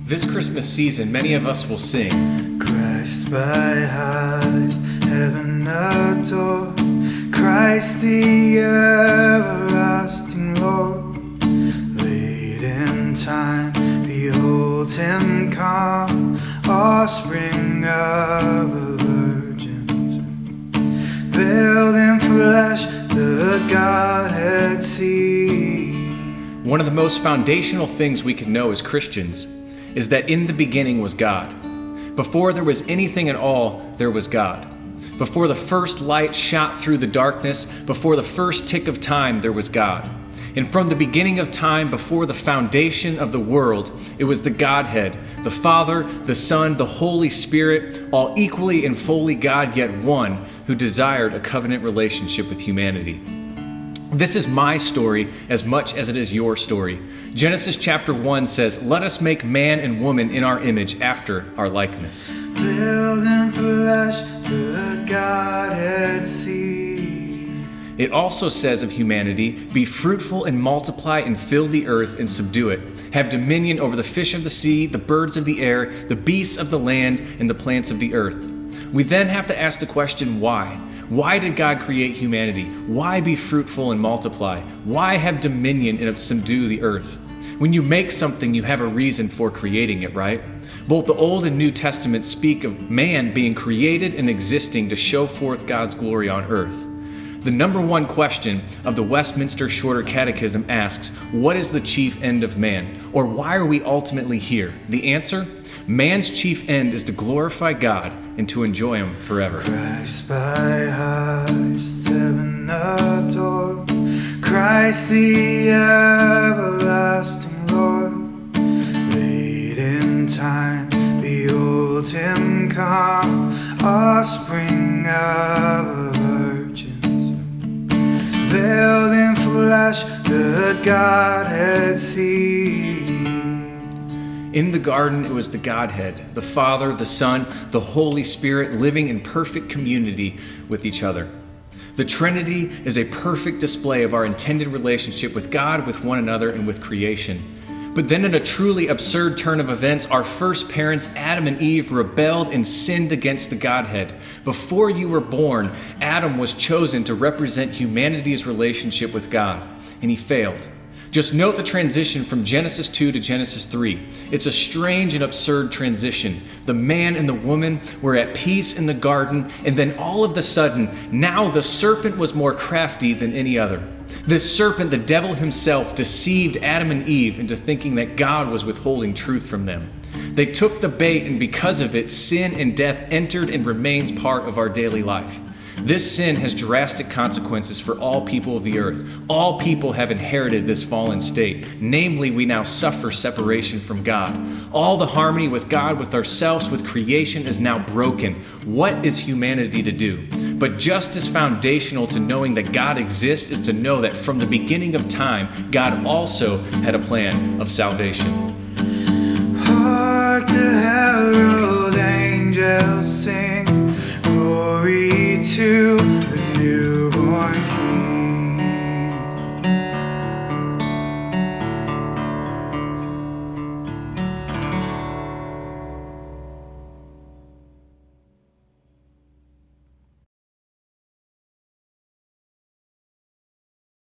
This Christmas season, many of us will sing, Christ by highest heaven adore, Christ the everlasting Lord. Late in time, behold him come, offspring of a virgin, veiled in flesh, the Godhead see. One of the most foundational things we can know as Christians is that in the beginning was God. Before there was anything at all, there was God. Before the first light shot through the darkness, before the first tick of time, there was God. And from the beginning of time, before the foundation of the world, it was the Godhead, the Father, the Son, the Holy Spirit, all equally and fully God, yet one, who desired a covenant relationship with humanity. This is my story as much as it is your story. Genesis chapter 1 says, "Let us make man and woman in our image after our likeness." Veiled in flesh, the Godhead see. It also says of humanity, "Be fruitful and multiply and fill the earth and subdue it. Have dominion over the fish of the sea, the birds of the air, the beasts of the land, and the plants of the earth." We then have to ask the question, why? Why did God create humanity? Why be fruitful and multiply? Why have dominion and subdue the earth? When you make something, you have a reason for creating it, right? Both the Old and New Testament speak of man being created and existing to show forth God's glory on earth. The number one question of the Westminster Shorter Catechism asks, what is the chief end of man? Or why are we ultimately here? The answer? Man's chief end is to glorify God and to enjoy Him forever. Christ by highest heaven adore, Christ the everlasting Lord. Late in time, behold him come, offspring of a virgin, veiled in flesh, the Godhead see. In the garden, it was the Godhead, the Father, the Son, the Holy Spirit, living in perfect community with each other. The Trinity is a perfect display of our intended relationship with God, with one another, and with creation. But then in a truly absurd turn of events, our first parents, Adam and Eve, rebelled and sinned against the Godhead. Before you were born, Adam was chosen to represent humanity's relationship with God, and he failed. Just note the transition from Genesis 2 to Genesis 3. It's a strange and absurd transition. The man and the woman were at peace in the garden, and then all of a sudden, now the serpent was more crafty than any other. This serpent, the devil himself, deceived Adam and Eve into thinking that God was withholding truth from them. They took the bait, and because of it, sin and death entered and remains part of our daily life. This sin has drastic consequences for all people of the earth. All people have inherited this fallen state. Namely, we now suffer separation from God. All the harmony with God, with ourselves, with creation is now broken. What is humanity to do? But just as foundational to knowing that God exists is to know that from the beginning of time, God also had a plan of salvation. Hark, the herald angels sing, glory to